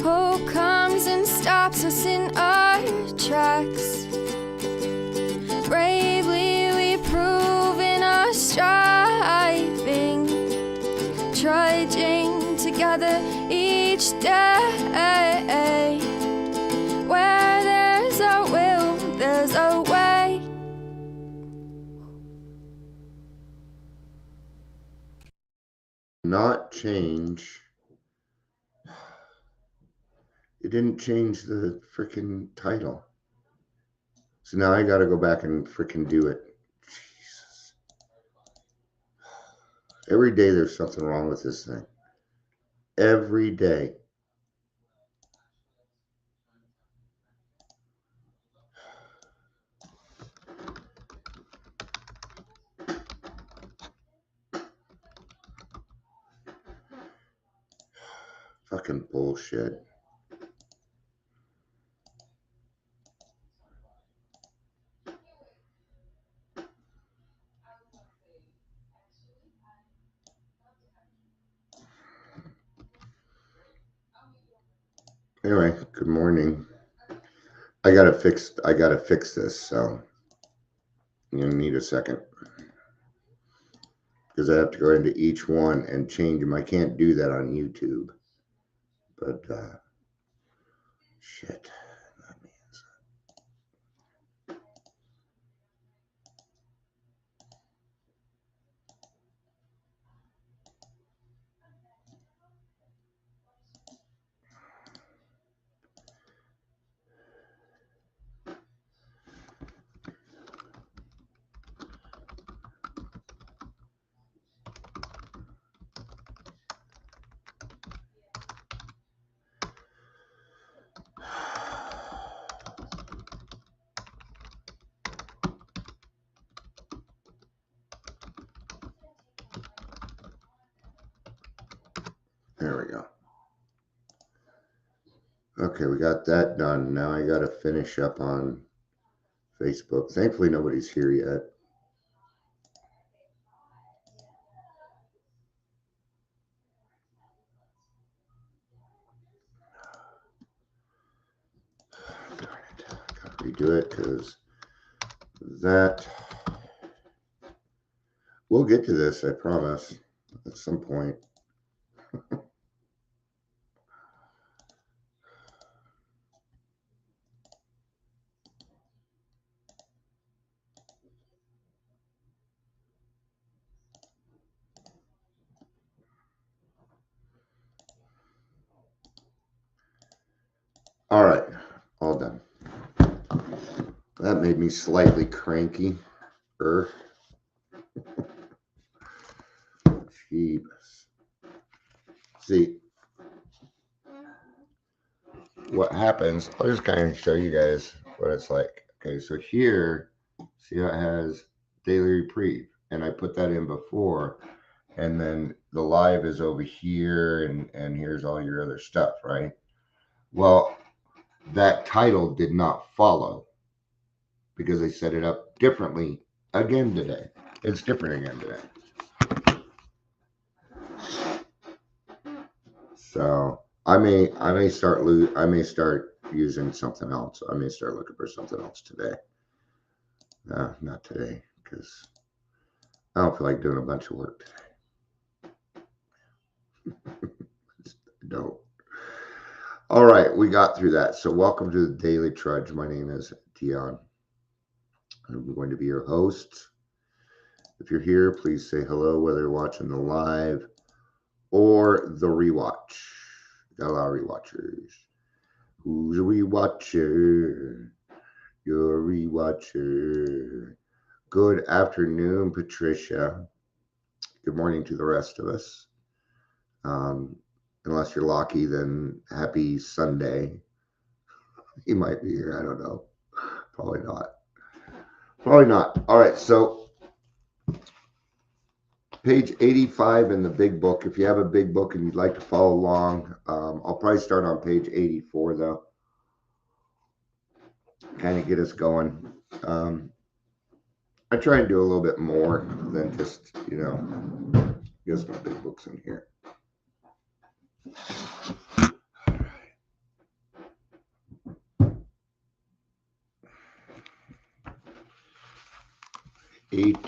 Hope comes and stops us in our tracks. Bravely we prove in our striving, trudging together each day. Where there's a will, there's a way. Not change. It didn't change the freaking title. So now I got to go back and freaking do it. Jesus. Every day there's something wrong with this thing. Every day. Fucking bullshit. Anyway, good morning. I gotta fix this, so I'm gonna need a second. Because I have to go into each one and change them. I can't do that on YouTube. But shit. That means there we go. Okay, we got that done. Now I got to finish up on Facebook. Thankfully, nobody's here yet. Darn it. I got to redo it because that. We'll get to this, I promise, at some point. All right, all done. That made me slightly cranky. Jeebus. See, what happens, I'll just kind of show you guys what it's like. Okay, so here, see how it has daily reprieve, and I put that in before, and then the live is over here, and here's all your other stuff, right? Well, that title did not follow because I set it up differently again today. It's different again today. So I may start using something else. I may start looking for something else today. Not today, because I don't feel like doing a bunch of work today. I don't. All right, we got through that. So welcome to the Daily Trudge. My name is Dion. I'm going to be your host. If you're here, please say hello, whether you're watching the live or the rewatch. Got a lot of rewatchers. Who's a rewatcher? You're a rewatcher. Good afternoon, Patricia. Good morning to the rest of us. Unless you're Lockie, then happy Sunday. He might be here. I don't know. Probably not. Probably not. All right. So page 85 in the big book. If you have a big book and you'd like to follow along, I'll probably start on page 84 though. Kind of get us going. I try and do a little bit more than just, just my big books in here.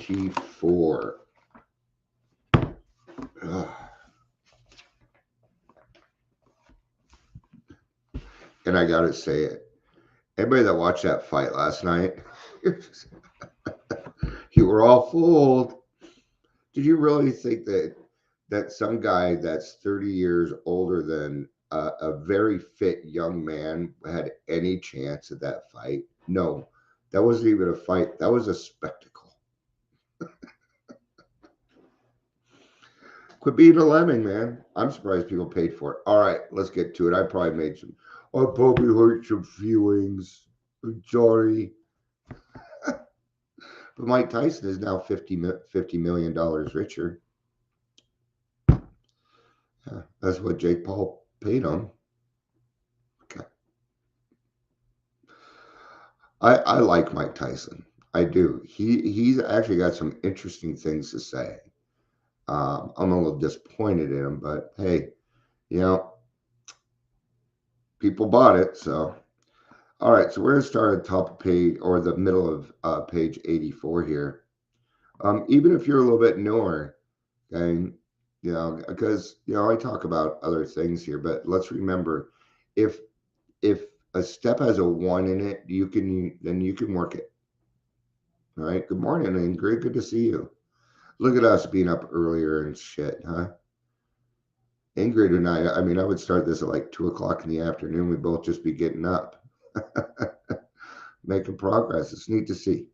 24. Ugh. And I gotta say it. Everybody that watched that fight last night, you were all fooled. Did you really think that some guy that's 30 years older than a very fit young man had any chance at that fight? No, that wasn't even a fight. That was a spectacle. Quit being a lemming, man. I'm surprised people paid for it. All right, let's get to it. I probably hurt some feelings. I'm sorry. But Mike Tyson is now $50 million richer. That's what Jake Paul paid him. Okay. I like Mike Tyson. I do. He's actually got some interesting things to say. I'm a little disappointed in him, but hey, people bought it. So, all right. So we're going to start at the top of page or the middle of page 84 here. Even if you're a little bit newer, okay, because I talk about other things here, but let's remember, if a step has a 1 in it, you can work it. All right. Good morning, Ingrid. Good to see you. Look at us being up earlier and shit, huh? Ingrid and I mean, I would start this at like 2:00 in the afternoon. We'd both just be getting up, making progress. It's neat to see.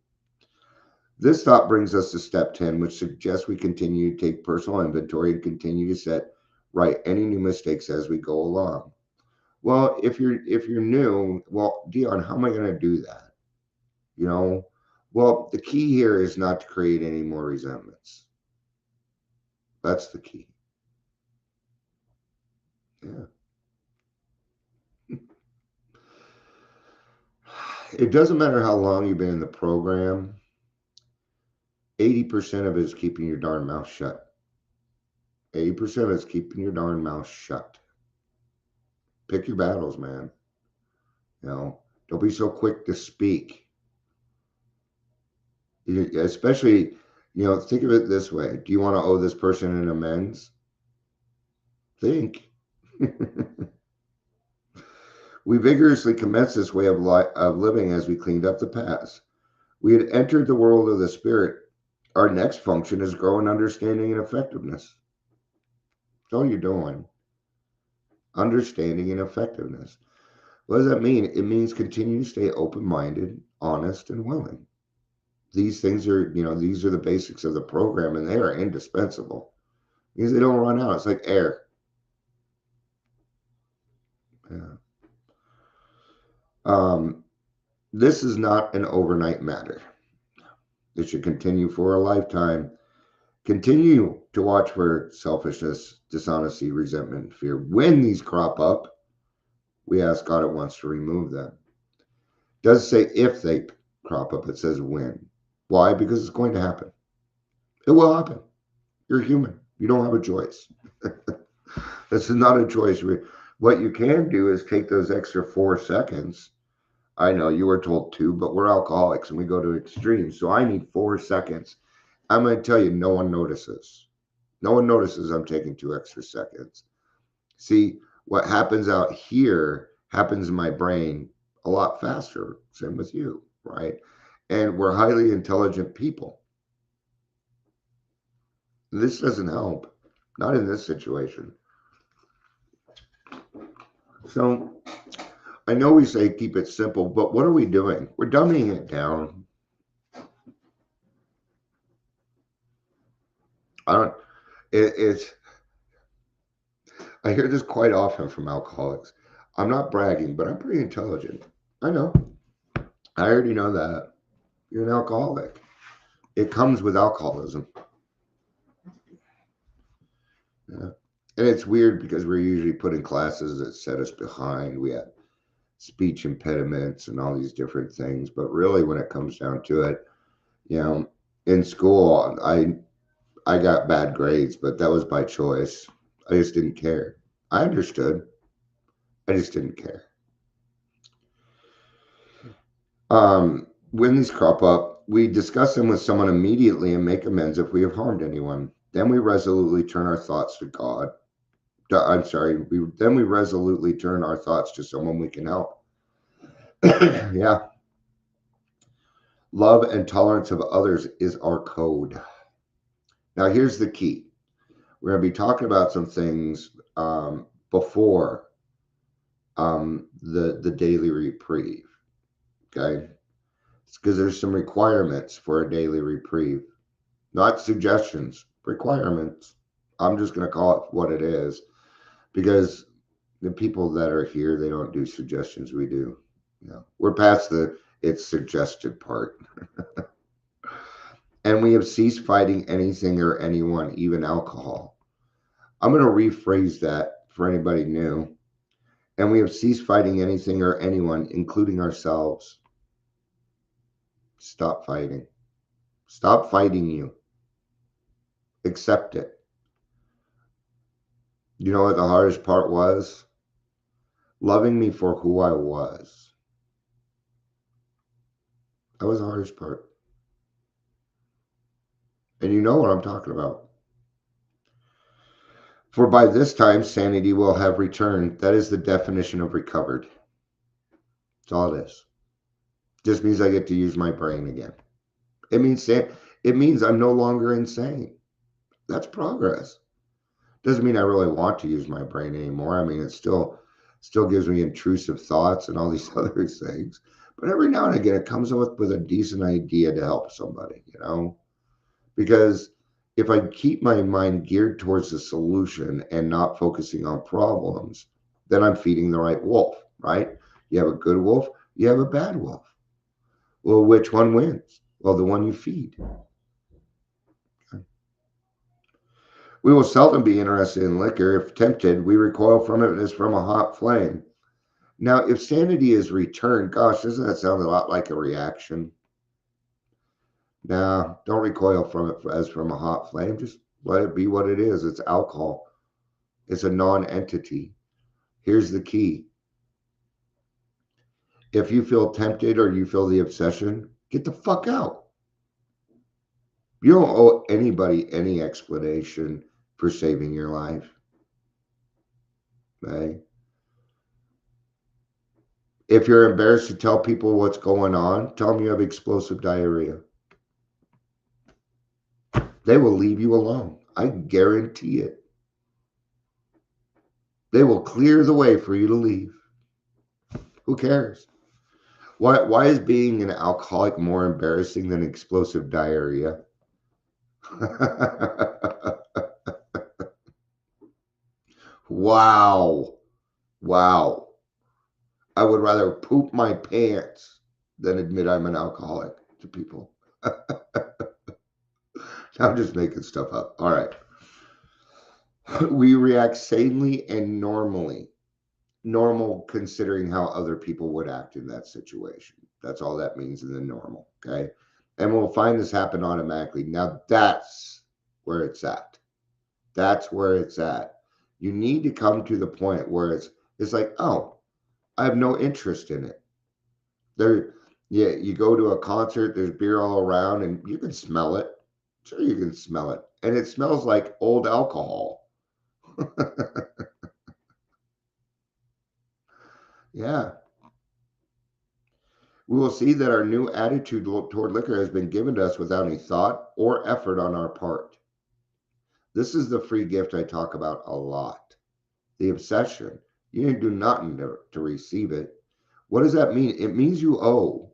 This thought brings us to step 10, which suggests we continue to take personal inventory and continue to set right any new mistakes as we go along. Well, if you're new, well, Dion, how am I going to do that? Well, the key here is not to create any more resentments. That's the key. Yeah. It doesn't matter how long you've been in the program. 80% of it is keeping your darn mouth shut. 80% of it is keeping your darn mouth shut. Pick your battles, man. Don't be so quick to speak. Especially, think of it this way. Do you want to owe this person an amends? Think. We vigorously commenced this way of living as we cleaned up the past. We had entered the world of the spirit. Our next function is growing understanding and effectiveness. That's all you're doing. Understanding and effectiveness. What does that mean? It means continue to stay open-minded, honest, and willing. These things are, these are the basics of the program, and they are indispensable because they don't run out. It's like air. Yeah. This is not an overnight matter. It should continue for a lifetime. Continue to watch for selfishness, dishonesty, resentment, and fear. When these crop up, we ask God at once to remove them. It doesn't say if they crop up, it says when. Why? Because it's going to happen. It will happen. You're human. You don't have a choice. This is not a choice. What you can do is take those extra 4 seconds. I know you were told 2, but we're alcoholics and we go to extremes. So I need 4 seconds. I'm going to tell you, no one notices. No one notices I'm taking 2 extra seconds. See, what happens out here happens in my brain a lot faster. Same with you, right? And we're highly intelligent people. This doesn't help. Not in this situation. So I know we say keep it simple, but what are we doing? We're dumbing it down. I hear this quite often from alcoholics. I'm not bragging, but I'm pretty intelligent. I know. I already know that. You're an alcoholic. It comes with alcoholism. Yeah. And it's weird because we're usually put in classes that set us behind. We have speech impediments and all these different things. But really, when it comes down to it, in school, I got bad grades, but that was by choice. I just didn't care. I understood. I just didn't care. When these crop up, we discuss them with someone immediately and make amends if we have harmed anyone. Then we resolutely turn our thoughts to God. Then we resolutely turn our thoughts to someone we can help. Yeah. Love and tolerance of others is our code. Now, here's the key. We're going to be talking about some things before the daily reprieve. Okay. It's because there's some requirements for a daily reprieve, not suggestions, requirements. I'm just going to call it what it is because the people that are here, they don't do suggestions. We do. We're past the it's suggested part. And we have ceased fighting anything or anyone, even alcohol. I'm going to rephrase that for anybody new. And we have ceased fighting anything or anyone, including ourselves. Stop fighting. Stop fighting you. Accept it. You know what the hardest part was? Loving me for who I was. That was the hardest part. And you know what I'm talking about. For by this time, sanity will have returned. That is the definition of recovered. That's all it is. Just means I get to use my brain again. It means I'm no longer insane. That's progress. Doesn't mean I really want to use my brain anymore. I mean, it still gives me intrusive thoughts and all these other things. But every now and again, it comes up with a decent idea to help somebody, because if I keep my mind geared towards the solution and not focusing on problems, then I'm feeding the right wolf, right? You have a good wolf, you have a bad wolf. Well, which one wins? Well, the one you feed. Okay. We will seldom be interested in liquor. If tempted, we recoil from it as from a hot flame. Now, if sanity is returned, gosh, doesn't that sound a lot like a reaction? Nah, don't recoil from it as from a hot flame. Just let it be what it is. It's alcohol. It's a non-entity. Here's the key. If you feel tempted or you feel the obsession, get the fuck out. You don't owe anybody any explanation for saving your life. Okay? If you're embarrassed to tell people what's going on, tell them you have explosive diarrhea. They will leave you alone. I guarantee it. They will clear the way for you to leave. Who cares? Why is being an alcoholic more embarrassing than explosive diarrhea? Wow. Wow. I would rather poop my pants than admit I'm an alcoholic to people. I'm just making stuff up. All right. We react sanely and normally. Normal considering how other people would act in that situation. That's all that means in the normal. Okay. And we'll find this happen automatically. Now that's where it's at. That's where it's at. You need to come to the point where it's like, oh, I have no interest in it. Yeah, you go to a concert, there's beer all around, and you can smell it. Sure, you can smell it. And it smells like old alcohol. Yeah. We will see that our new attitude toward liquor has been given to us without any thought or effort on our part. This is the free gift I talk about a lot. The obsession. You didn't do nothing to receive it. What does that mean? It means you owe.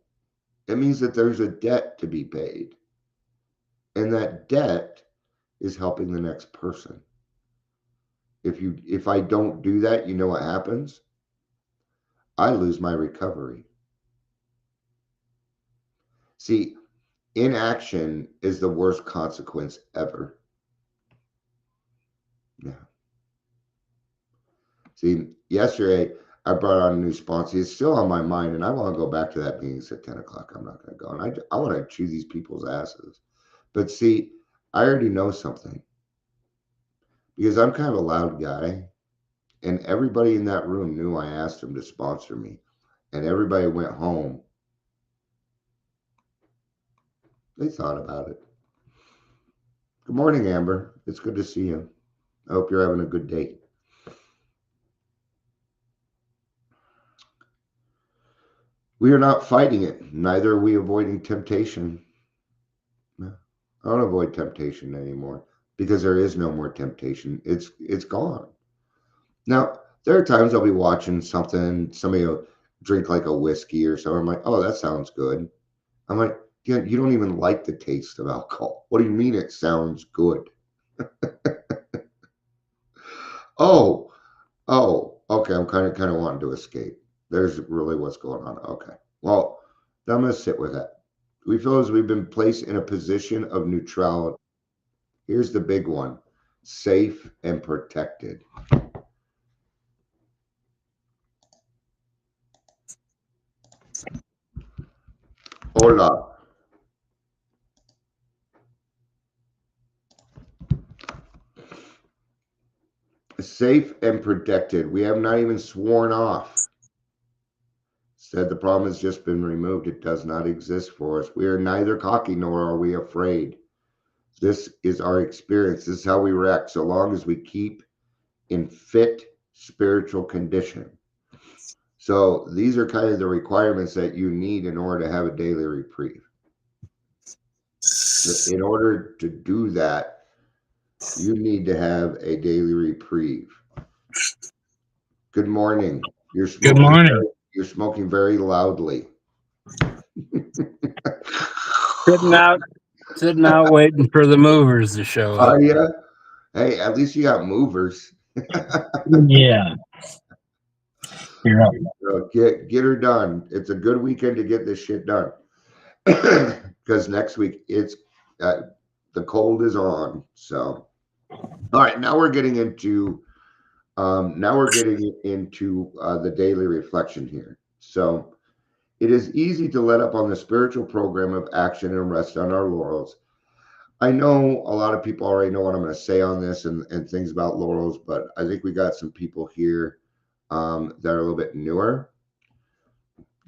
It means that there's a debt to be paid. And that debt is helping the next person. If I don't do that, you know what happens? I lose my recovery. See, inaction is the worst consequence ever. Yeah. See, yesterday I brought on a new sponsor. It's still on my mind, and I want to go back to that meeting at 10 o'clock. I'm not going to go. And I want to chew these people's asses. But see, I already know something. Because I'm kind of a loud guy. And everybody in that room knew I asked them to sponsor me. And everybody went home They thought about it. Good morning, Amber. It's good to see you. I hope you're having a good day. We are not fighting it. Neither are we avoiding temptation. I don't avoid temptation anymore because there is no more temptation. It's gone. Now, there are times I'll be watching something, somebody will drink like a whiskey or something. I'm like, oh, that sounds good. I'm like, yeah, you don't even like the taste of alcohol. What do you mean it sounds good? Oh, okay. I'm kind of wanting to escape. There's really what's going on. Okay. Well, I'm going to sit with that. We feel as we've been placed in a position of neutrality. Here's the big one: safe and protected. Hola. Safe and protected. We have not even sworn off. Said the problem has just been removed. It does not exist for us. We are neither cocky nor are we afraid. This is our experience. This is how we react so long as we keep in fit spiritual condition. So these are kind of the requirements that you need in order to have a daily reprieve. In order to do that, you need to have a daily reprieve. Good morning. Good morning. You're smoking very loudly. Sitting out waiting for the movers to show up. Are you? Hey, at least you got movers. Yeah. You're right. So get her done. It's a good weekend to get this shit done. Because next week it's the cold is on. So all right, now we're getting into the daily reflection here. So it is easy to let up on the spiritual program of action and rest on our laurels. I know a lot of people already know what I'm going to say on this and things about laurels, but I think we got some people here that are a little bit newer.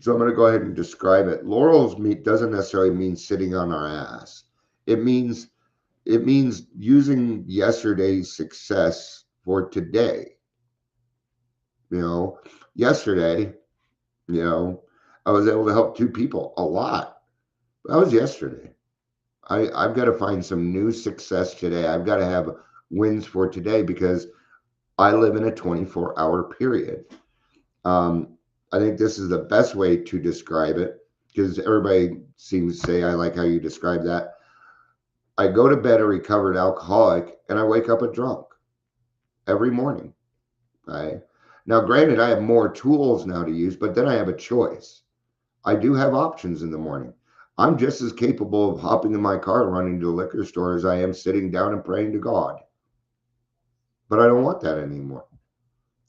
So I'm going to go ahead and describe it. Laurels doesn't necessarily mean sitting on our ass. It means using yesterday's success for today. Yesterday, I was able to help 2 people a lot. That was yesterday. I've got to find some new success today. I've got to have wins for today because I live in a 24-hour period. I think this is the best way to describe it because everybody seems to say, I like how you describe that. I go to bed a recovered alcoholic and I wake up a drunk every morning. Right? Now, granted, I have more tools now to use, but then I have a choice. I do have options in the morning. I'm just as capable of hopping in my car and running to the liquor store as I am sitting down and praying to God. But I don't want that anymore.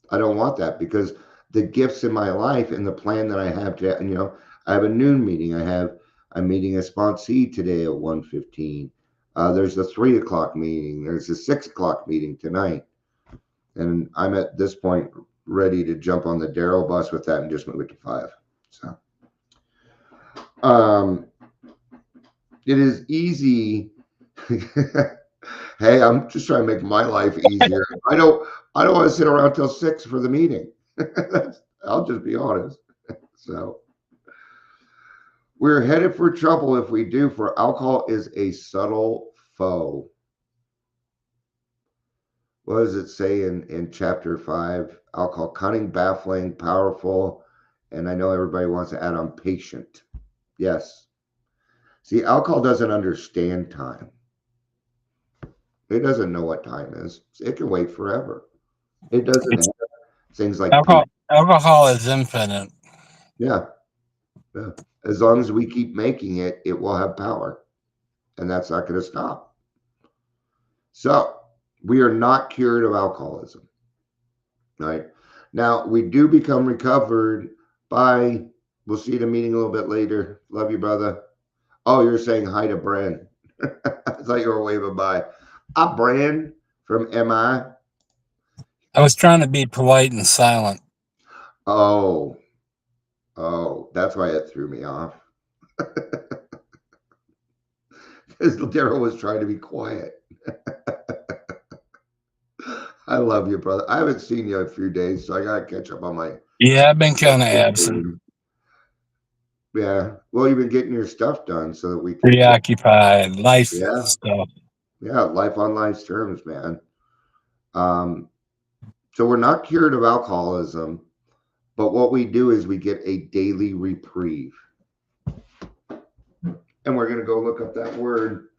I don't want that because the gifts in my life and the plan that I have to, I have a noon meeting. I'm meeting a sponsee today at 1:15. There's a 3 o'clock meeting. There's a 6 o'clock meeting tonight. And I'm at this point ready to jump on the Darrow bus with that and just move it to 5. So, it is easy. Hey, I'm just trying to make my life easier. I don't want to sit around till 6 for the meeting. I'll just be honest. So we're headed for trouble if we do, for alcohol is a subtle foe. What does it say in chapter 5? Alcohol: cunning, baffling, powerful, and I know everybody wants to add on patient. Yes. See, alcohol doesn't understand time. It doesn't know what time is. It can wait forever. It doesn't have things like alcohol is infinite. Yeah. As long as we keep making it, it will have power. And that's not going to stop. So we are not cured of alcoholism. Right? Now, we do become recovered by, we'll see the meeting a little bit later. Love you, brother. Oh, you're saying hi to Bran. I thought you were waving by. I'm Bran from MI. I was trying to be polite and silent. Oh, that's why it threw me off. because Daryl was trying to be quiet. I love you, brother. I haven't seen you in a few days, so I gotta catch up on my. Yeah, I've been kind of absent, Yeah. Well, you've been getting your stuff done so that we can. preoccupied, life Yeah. stuff. Yeah, life on life's terms, man. So we're not cured of alcoholism, but what we do is we get a daily reprieve. And we're gonna go look up that word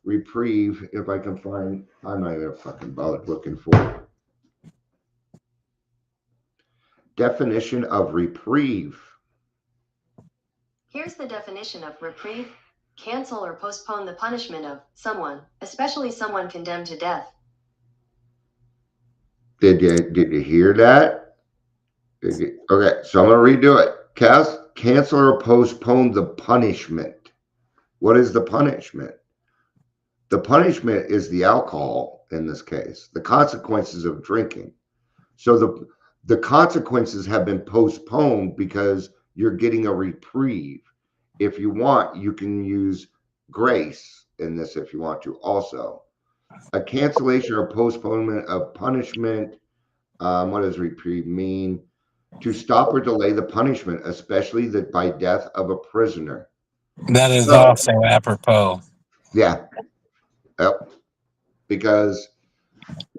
reprieve if I can find. I'm not even fucking bothered looking for it. Definition of reprieve. Here's the definition of reprieve: cancel or postpone the punishment of someone, especially someone condemned to death. Did you hear that? Okay, so I'm gonna redo it. Cancel or postpone the punishment. What is the punishment? The punishment is the alcohol in this case, the consequences of drinking. So the consequences have been postponed because you're getting a reprieve. If you want, you can use grace in this if you want to also. A cancellation or postponement of punishment. What does reprieve mean? To stop or delay the punishment, especially by death of a prisoner. That is also apropos. Yeah. Yep. Because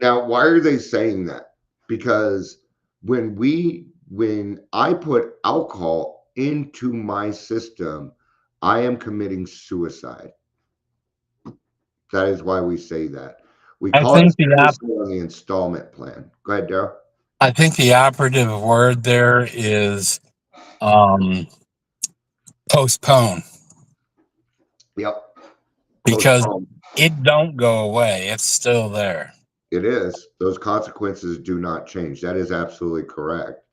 now, why are they saying that? Because when I put alcohol into my system, I am committing suicide. That is why we say that. We call it suicide on the installment plan. Go ahead, Daryl. I think the operative word there is postpone. Yep. Because it don't go away. It's still there. It is. Those consequences do not change. That is absolutely correct.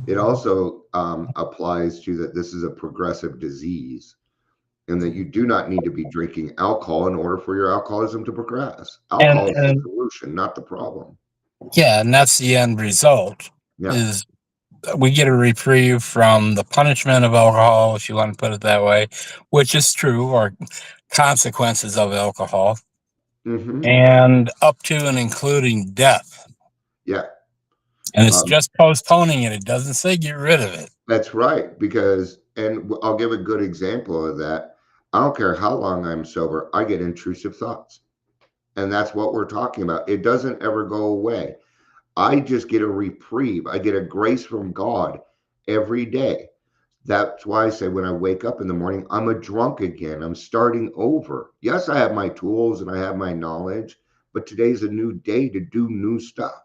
It also applies to that this is a progressive disease and that you do not need to be drinking alcohol in order for your alcoholism to progress. Alcohol is the solution, not the problem. Yeah, and that's the end result. Yeah. Is we get a reprieve from the punishment of alcohol, if you want to put it that way, which is true, or consequences of alcohol, and up to and including death. Yeah. And it's just postponing it. It doesn't say get rid of it. That's right. Because, and I'll give a good example of that. I don't care how long I'm sober, I get intrusive thoughts. And that's what we're talking about. It doesn't ever go away. I just get a reprieve. I get a grace from God every day. That's why I say when I wake up in the morning, I'm a drunk again. I'm starting over. Yes, I have my tools and I have my knowledge, but today's a new day to do new stuff.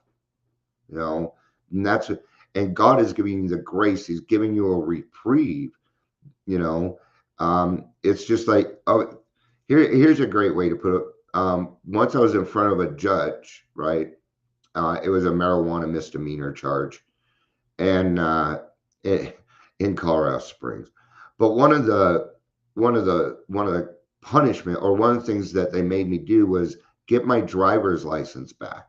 You know, and that's it. And God is giving you the grace. He's giving you a reprieve. You know, it's just like, oh, here's a great way to put it. Once I was in front of a judge, right? It was a marijuana misdemeanor charge, and in Colorado Springs. But one of the punishment, or one of the things that they made me do, was get my driver's license back.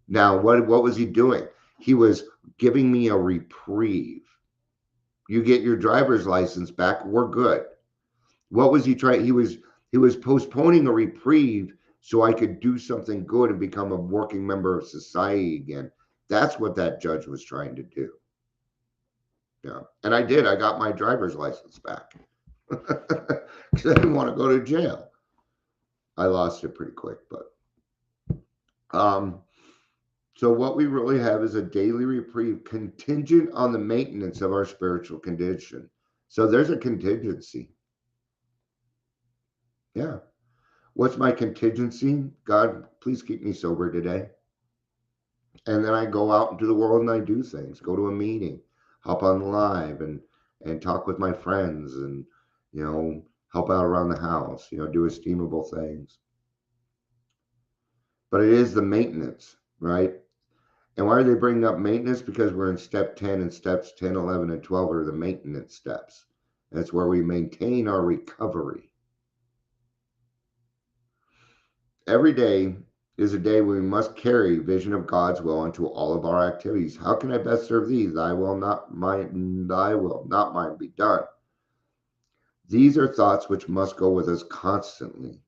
Now, what was he doing? He was giving me a reprieve. You get your driver's license back, we're good. What was he trying? He was postponing a reprieve so I could do something good and become a working member of society again. That's what that judge was trying to do. Yeah. And I did. I got my driver's license back because I didn't want to go to jail. I lost it pretty quick, but so what we really have is a daily reprieve contingent on the maintenance of our spiritual condition. So there's a contingency. Yeah. What's my contingency? God, please keep me sober today. And then I go out into the world and I do things, go to a meeting, hop on live and talk with my friends and, you know, help out around the house, you know, do esteemable things. But it is the maintenance, right? And why are they bringing up maintenance? Because we're in step 10, and steps 10, 11, and 12 are the maintenance steps. That's where we maintain our recovery. Every day is a day we must carry vision of God's will into all of our activities. How can I best serve thee? Thy will, not mine be done. These are thoughts which must go with us constantly.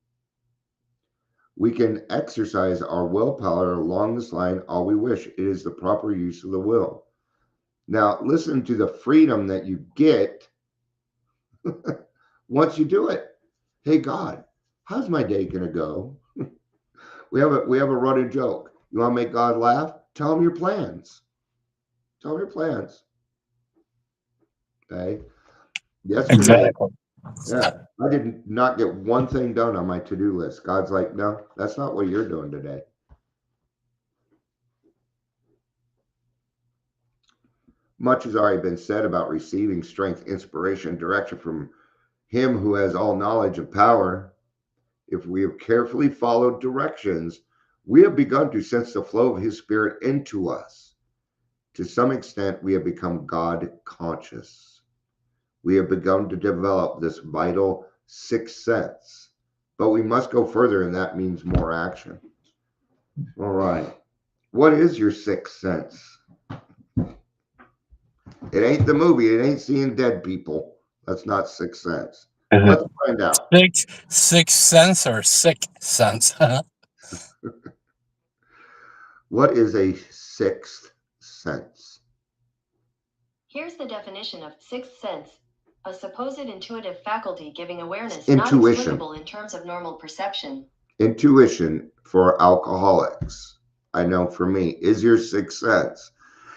We can exercise our willpower along this line all we wish. It is the proper use of the will. Now, listen to the freedom that you get once you do it. Hey, God, how's my day going to go? We have a running joke. You want to make God laugh? Tell him your plans. Tell him your plans. Okay. Yesterday, Exactly. yeah, I did not get one thing done on my to-do list. God's like, no, that's not what you're doing today. Much has already been said about receiving strength, inspiration, direction from him who has all knowledge and power. If we have carefully followed directions, we have begun to sense the flow of his spirit into us. To some extent, we have become God conscious. We have begun to develop this vital sixth sense, but we must go further, and that means more action. All right. What is your sixth sense? It ain't the movie. It ain't seeing dead people. That's not sixth sense. Let's find out. Sixth sense or sick sense? What is a sixth sense? Here's the definition of sixth sense. A supposed intuitive faculty giving awareness Intuition. not explicable in terms of normal perception. Intuition for alcoholics, I know for me, is your sixth sense.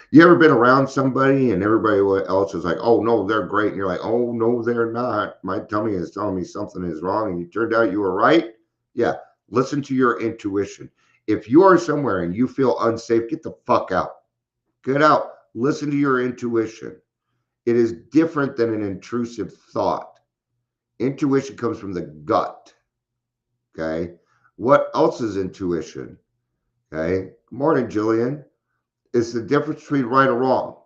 You ever been around somebody and everybody else is like, oh, no, they're great. And you're like, oh, no, they're not. My tummy is telling me something is wrong. And you turned out you were right. Yeah. Listen to your intuition. If you are somewhere and you feel unsafe, get the fuck out. Get out. Listen to your intuition. It is different than an intrusive thought. Intuition comes from the gut. Okay. What else is intuition? Okay. Good morning, Jillian. It's the difference between right or wrong.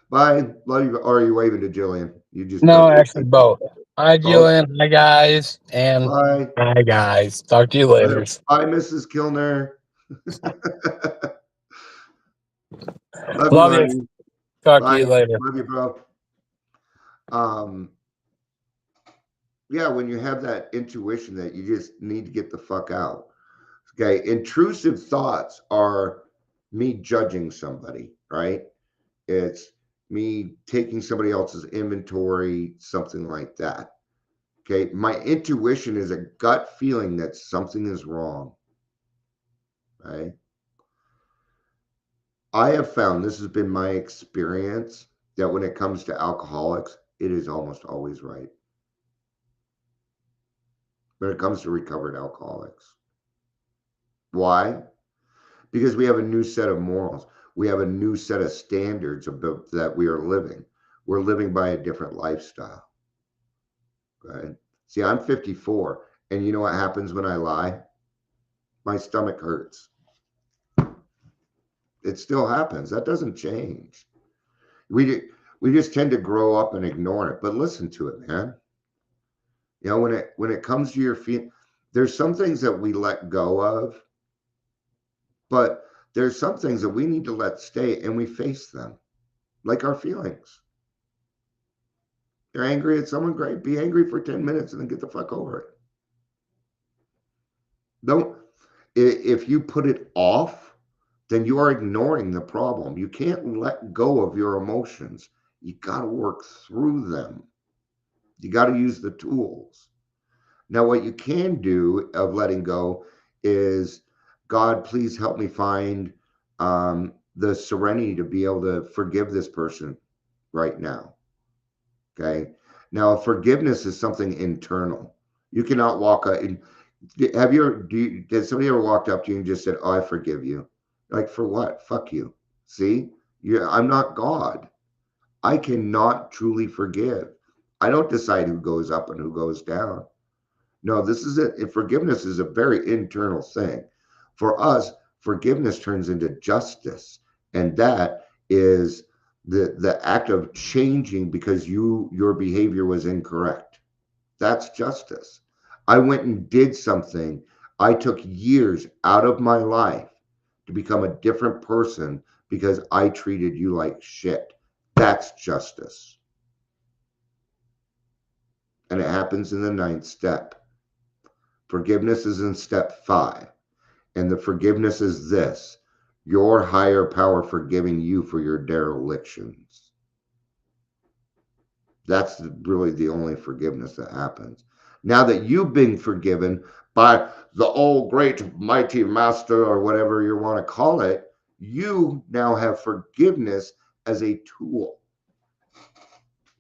Bye. Love you. Or are you waving to Jillian? You just No, actually both. Hi, Julian. Hi, guys. And bye. hi, guys. Talk to you later. Bye, Mrs. Kilner. Love you. Honey. Talk Bye. to you later. Love you, bro. Yeah, when you have that intuition that you just need to get the fuck out. Okay, intrusive thoughts are me judging somebody, right? It's me taking somebody else's inventory, something like that. Okay, my intuition is a gut feeling that something is wrong, right? I have found, this has been my experience, that when it comes to alcoholics, it is almost always right. When it comes to recovered alcoholics. Why? Because we have a new set of morals. We have a new set of standards that we are living. We're living by a different lifestyle. Okay. See, I'm 54, and you know what happens when I lie? My stomach hurts. It still happens. That doesn't change. We just tend to grow up and ignore it. But listen to it, man. You know, when it comes to your feet, there's some things that we let go of, but there's some things that we need to let stay, and we face them, like our feelings. You're angry at someone, great. Be angry for 10 minutes and then get the fuck over it. If you put it off, then you are ignoring the problem. You can't let go of your emotions. You got to work through them. You got to use the tools. Now, what you can do of letting go is, God, please help me find the serenity to be able to forgive this person right now. Okay. Now, forgiveness is something internal. You cannot walk up. Did somebody ever walked up to you and just said, oh, I forgive you? Like, for what? Fuck you. See, I'm not God. I cannot truly forgive. I don't decide who goes up and who goes down. No, this is it. Forgiveness is a very internal thing. For us, forgiveness turns into justice. And that is the act of changing because your behavior was incorrect. That's justice. I went and did something. I took years out of my life to become a different person because I treated you like shit. That's justice. and it happens in the 9th step. Forgiveness is in step 5. And the forgiveness is this: your higher power forgiving you for your derelictions. That's really the only forgiveness that happens. Now that you've been forgiven by the old great mighty master, or whatever you want to call it, you now have forgiveness as a tool.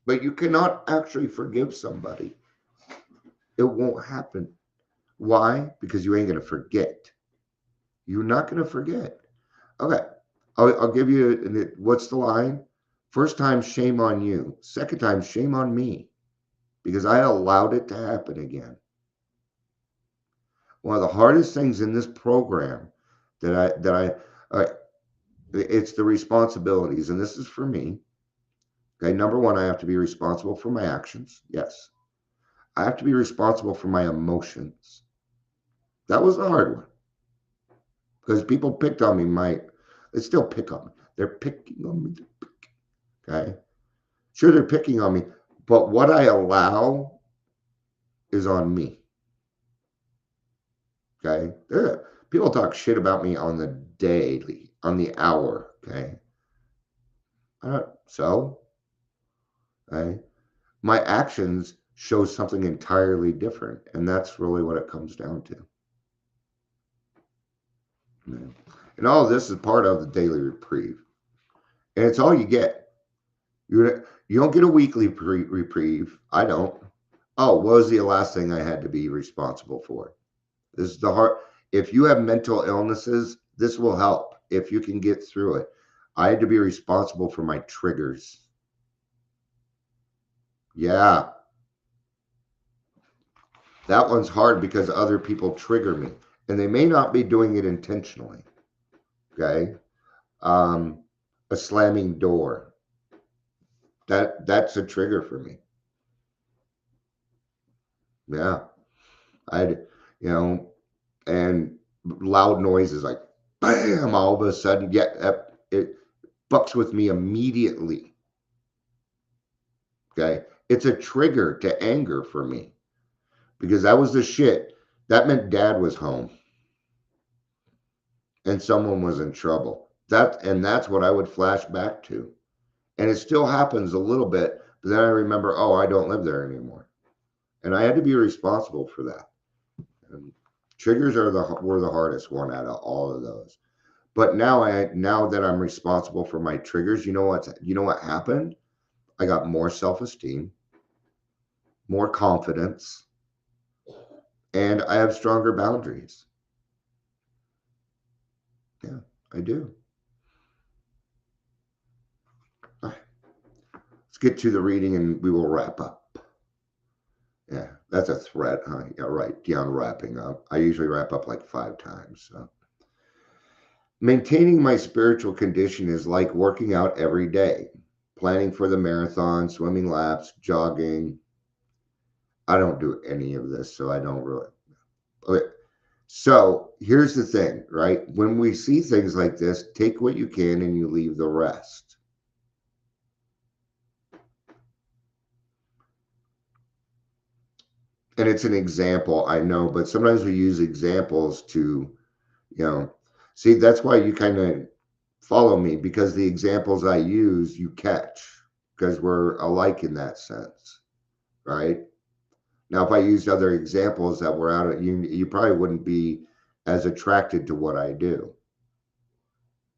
But you cannot actually forgive somebody. It won't happen. Why? Because you ain't going to forget. You're not going to forget. Okay. I'll give you, what's the line? First time, shame on you. Second time, shame on me, because I allowed it to happen again. One of the hardest things in this program it's the responsibilities, and this is for me. Okay, number one, I have to be responsible for my actions. Yes. I have to be responsible for my emotions. That was the hard one, because people picked on me. They still pick on me. They're picking on me. Okay. Sure, they're picking on me, but what I allow is on me. Okay. People talk shit about me on the daily, on the hour. Okay. Okay. My actions show something entirely different, and that's really what it comes down to. And all of this is part of the daily reprieve, and it's all you get. You don't get a weekly reprieve. I don't. Oh, what was the last thing I had to be responsible for? This is the hard. If you have mental illnesses, this will help if you can get through it. I had to be responsible for my triggers. Yeah. That one's hard because other people trigger me, and they may not be doing it intentionally. Okay. A slamming door. That's a trigger for me. Yeah. And loud noises like bam, all of a sudden, it fucks with me immediately. Okay. It's a trigger to anger for me, because that was the shit. That meant dad was home and someone was in trouble. That's what I would flash back to. And it still happens a little bit, but then I remember, oh, I don't live there anymore. And I had to be responsible for that. And triggers were the hardest one out of all of those. But now that I'm responsible for my triggers, you know what happened? I got more self-esteem, more confidence, and I have stronger boundaries. Yeah, I do. All right. Let's get to the reading and we will wrap up. Yeah, that's a threat, huh? Yeah, right. Yeah, I'm wrapping up. I usually wrap up like 5 times. So. Maintaining my spiritual condition is like working out every day, planning for the marathon, swimming laps, jogging. I don't do any of this, so I don't really. Okay. So here's the thing, right? When we see things like this, take what you can and you leave the rest. And it's an example, I know, but sometimes we use examples to, see, that's why you kind of follow me, because the examples I use, you catch, because we're alike in that sense, right? Now, if I used other examples that were out of you probably wouldn't be as attracted to what I do.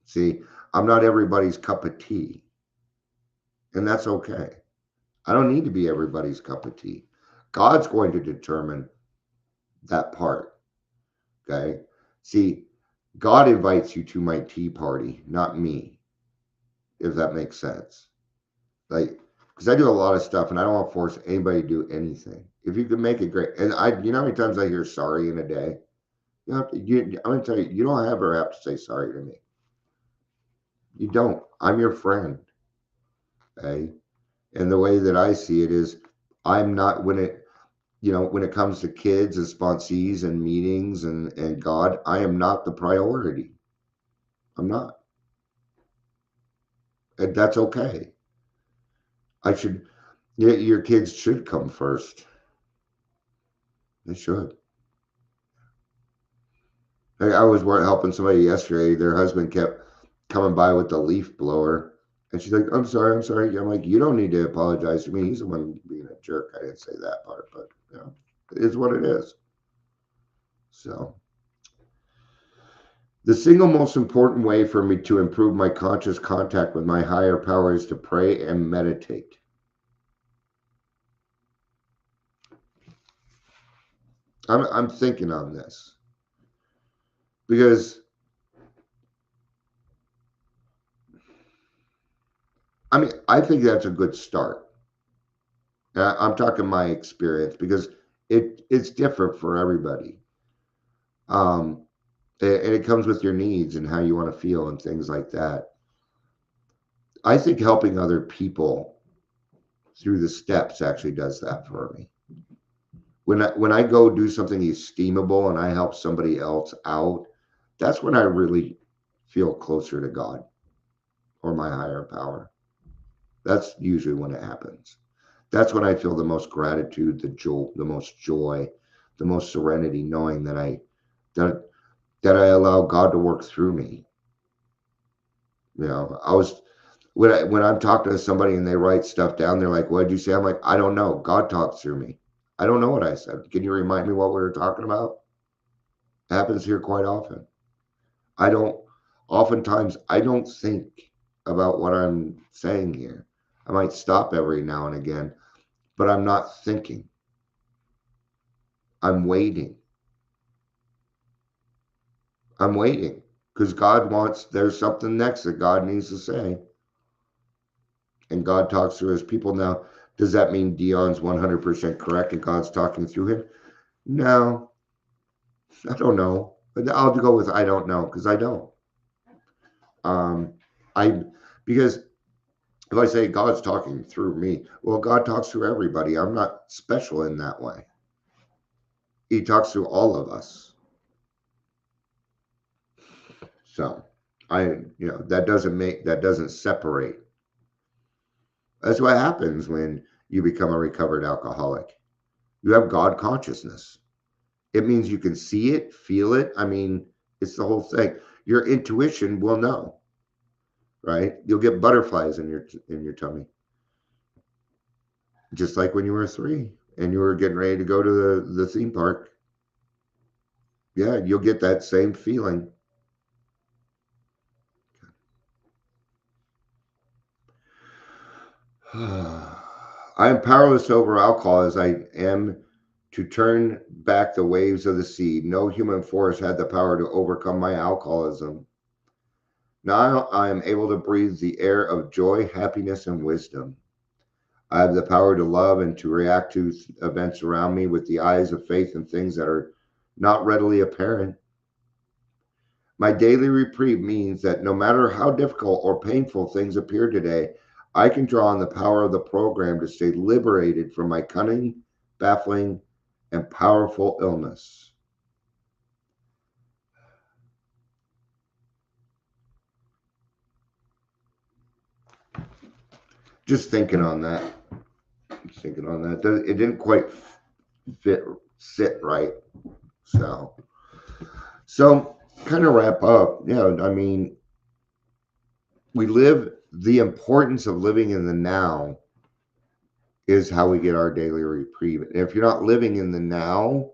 See, I'm not everybody's cup of tea, and that's okay. I don't need to be everybody's cup of tea. God's going to determine that part. Okay. See, God invites you to my tea party, not me, if that makes sense. Like, because I do a lot of stuff and I don't want to force anybody to do anything. If you can make it great. And you know how many times I hear sorry in a day? I'm going to tell you, you don't ever have to say sorry to me. You don't. I'm your friend. Okay. And the way that I see it is, I'm not, when it comes to kids and sponsees and meetings and God, I am not the priority. I'm not. And that's okay. Your kids should come first. They should. I was helping somebody yesterday. Their husband kept coming by with the leaf blower. And she's like, I'm sorry. I'm like, you don't need to apologize to me. He's the one being a jerk. I didn't say that part, but you know, it is what it is. So the single most important way for me to improve my conscious contact with my higher power is to pray and meditate. I'm thinking on this because I mean, I think that's a good start. I'm talking my experience because it's different for everybody. And it comes with your needs and how you want to feel and things like that. I think helping other people through the steps actually does that for me. When I go do something esteemable and I help somebody else out, that's when I really feel closer to God or my higher power. That's usually when it happens. That's when I feel the most gratitude, the most joy, the most serenity, knowing that I allow God to work through me. You know, when I'm talking to somebody and they write stuff down, they're like, "What did you say?" I'm like, "I don't know. God talks through me. I don't know what I said. Can you remind me what we were talking about?" It happens here quite often. Oftentimes I don't think about what I'm saying here. I might stop every now and again, but I'm not thinking. I'm waiting. I'm waiting because there's something next that God needs to say. And God talks through his people. Now, does that mean Dion's 100% correct and God's talking through him? No, I don't know. But I'll go with I don't know because I don't. Because if I say God's talking through me, well, God talks through everybody. I'm not special in that way. He talks through all of us. So that doesn't separate. That's what happens when you become a recovered alcoholic. You have God consciousness. It means you can see it, feel it. I mean, it's the whole thing. Your intuition will know, right? You'll get butterflies in your tummy. Just like when you were 3 and you were getting ready to go to the theme park. Yeah, you'll get that same feeling. I am powerless over alcohol as I am to turn back the waves of the sea. No human force had the power to overcome my alcoholism. Now I am able to breathe the air of joy, happiness, and wisdom. I have the power to love and to react to events around me with the eyes of faith and things that are not readily apparent. My daily reprieve means that no matter how difficult or painful things appear today, I can draw on the power of the program to stay liberated from my cunning, baffling, and powerful illness. Just thinking on that. It didn't quite sit right. So kind of wrap up. Yeah, I mean, the importance of living in the now is how we get our daily reprieve. And if you're not living in the now,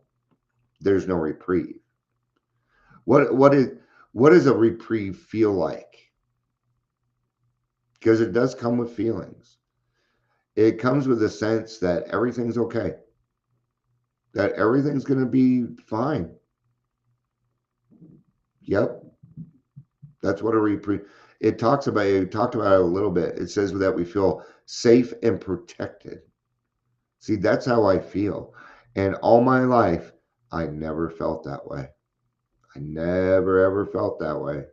there's no reprieve. What does a reprieve feel like? Because it does come with feelings. It comes with a sense that everything's okay, that everything's going to be fine. Yep. That's what a reprieve. You talked about it a little bit. It says that we feel safe and protected. See, that's how I feel. And all my life, I never felt that way. I never, ever felt that way.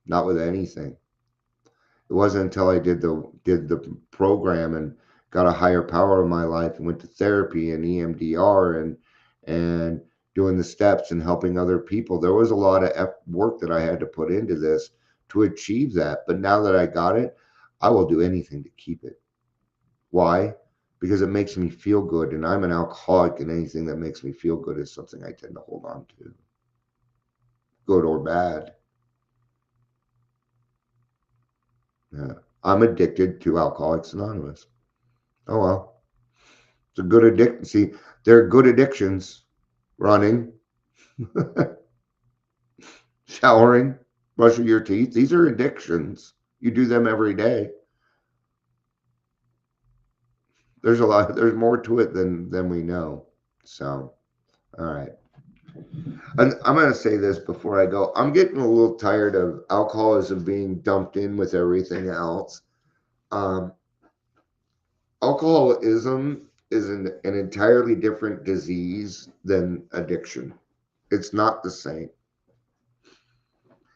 Not with anything. It wasn't until I did the program and got a higher power in my life and went to therapy and EMDR and doing the steps and helping other people. There was a lot of work that I had to put into this to achieve that. But now that I got it, I will do anything to keep it. Why? because it makes me feel good. And I'm an alcoholic, and anything that makes me feel good is something I tend to hold on to, good or bad. Yeah. I'm addicted to Alcoholics Anonymous. Oh, well. It's a good addiction. See, there are good addictions. Running, showering, brushing your teeth. These are addictions. You do them every day. There's more to it than we know. So, all right. And I'm going to say this before I go. I'm getting a little tired of alcoholism being dumped in with everything else. Alcoholism is an entirely different disease than addiction. It's not the same.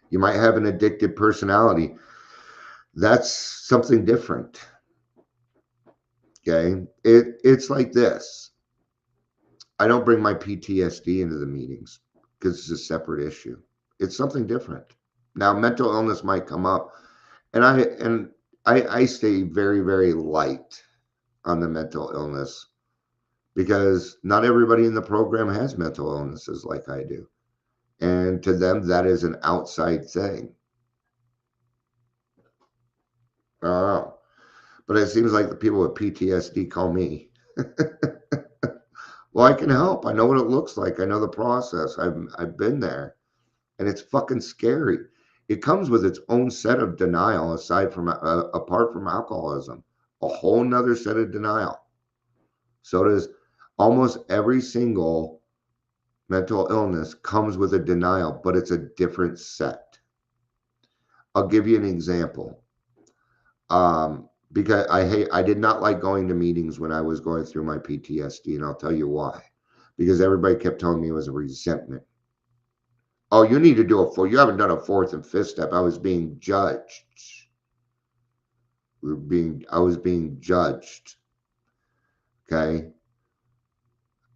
You might have an addicted personality. That's something different. Okay. It's like this. I don't bring my PTSD into the meetings because it's a separate issue. It's something different. Now, mental illness might come up, and I stay very, very light on the mental illness because not everybody in the program has mental illnesses like I do. And to them, that is an outside thing. I don't know. But it seems like the people with PTSD call me. Well, I can help. I know what it looks like. I know the process. I've been there, and it's fucking scary. It comes with its own set of denial, apart from alcoholism, a whole nother set of denial. So does almost every single mental illness comes with a denial, but it's a different set. I'll give you an example. Because I did not like going to meetings when I was going through my PTSD, and I'll tell you why. Because everybody kept telling me it was a resentment. Oh, you need to do you haven't done a fourth and fifth step. I was being judged. I was being judged. Okay.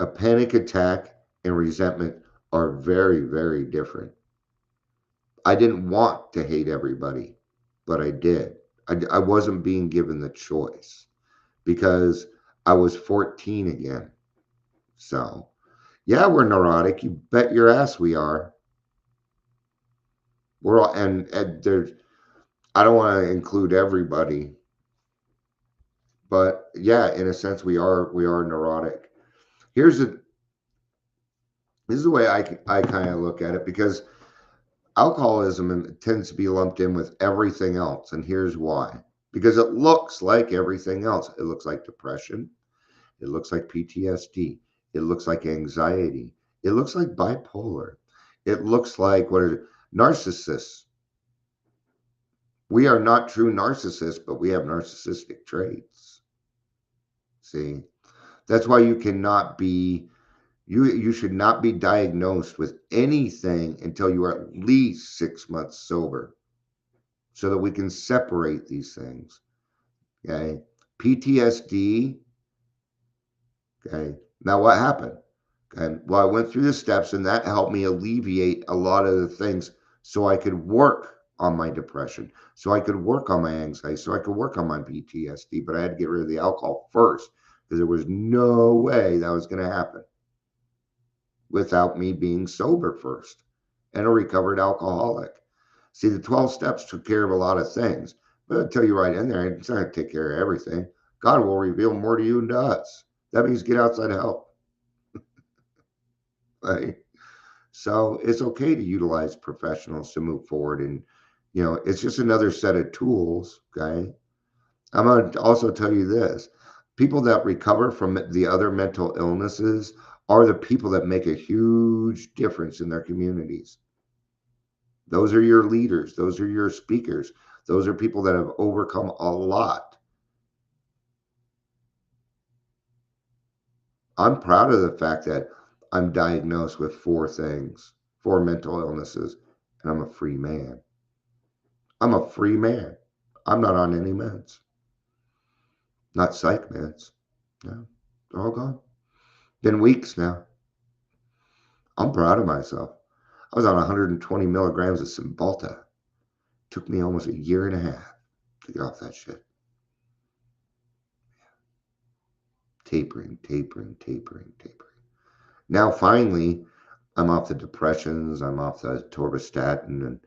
A panic attack and resentment are very, very different. I didn't want to hate everybody, but I did. I wasn't being given the choice because I was 14 again. So, yeah, we're neurotic. You bet your ass we are. We're all, and there's, I don't want to include everybody, but yeah, in a sense, we are neurotic. This is the way I kind of look at it, because alcoholism tends to be lumped in with everything else. And here's why. Because it looks like everything else. It looks like depression. It looks like PTSD. It looks like anxiety. It looks like bipolar. It looks like narcissists. We are not true narcissists, but we have narcissistic traits. See, that's why you cannot be, you should not be diagnosed with anything until you are at least 6 months sober, so that we can separate these things. Okay. PTSD. Okay. Now what happened? Okay. Well, I went through the steps, and that helped me alleviate a lot of the things so I could work on my depression, so I could work on my anxiety, so I could work on my PTSD. But I had to get rid of the alcohol first, because there was no way that was going to happen without me being sober first and a recovered alcoholic. See, the 12 steps took care of a lot of things, but I'll tell you right in there, it's not going to take care of everything. God will reveal more to you and to us. That means get outside help. Right? So it's okay to utilize professionals to move forward. And, it's just another set of tools. Okay. I'm going to also tell you this. People that recover from the other mental illnesses are the people that make a huge difference in their communities. Those are your leaders. Those are your speakers. Those are people that have overcome a lot. I'm proud of the fact that I'm diagnosed with 4 mental illnesses, and I'm a free man. I'm a free man. I'm not on any meds. Not psych meds. No, they're all gone. Been weeks now. I'm proud of myself. I was on 120 milligrams of Cymbalta. Took me almost a year and a half to get off that shit. tapering. Now, finally, I'm off the depressions. I'm off the atorvastatin, and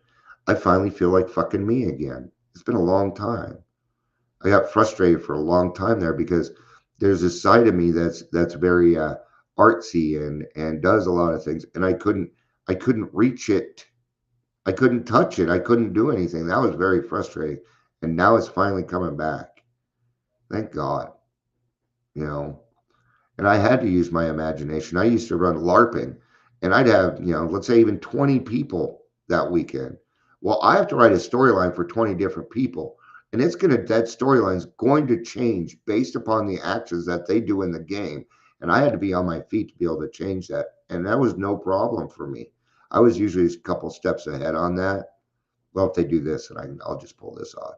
I finally feel like fucking me again. It's been a long time. I got frustrated for a long time there because there's a side of me that's very artsy and does a lot of things, and I couldn't reach it. I couldn't touch it. I couldn't do anything. That was very frustrating. And now it's finally coming back. Thank God. You know, and I had to use my imagination. I used to run LARPing, and I'd have, let's say even 20 people that weekend. Well, I have to write a storyline for 20 different people, and that storyline's going to change based upon the actions that they do in the game. And I had to be on my feet to be able to change that. And that was no problem for me. I was usually a couple steps ahead on that. Well, if they do this, and I'll just pull this off.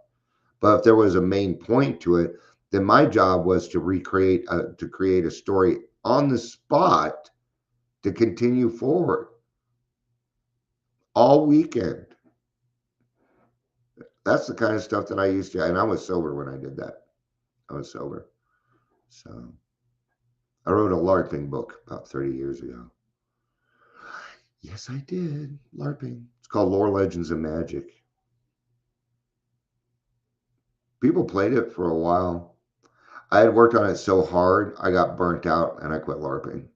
But if there was a main point to it, then my job was to create a story on the spot to continue forward all weekend. That's the kind of stuff that I used to, and I was sober when I did that. I was sober. So I wrote a LARPing book about 30 years ago. Yes, I did. LARPing. It's called Lore, Legends, and Magic. People played it for a while. I had worked on it so hard, I got burnt out and I quit LARPing.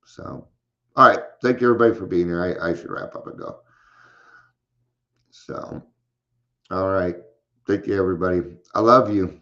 So, all right. Thank you, everybody, for being here. I should wrap up and go. So, all right. Thank you, everybody. I love you.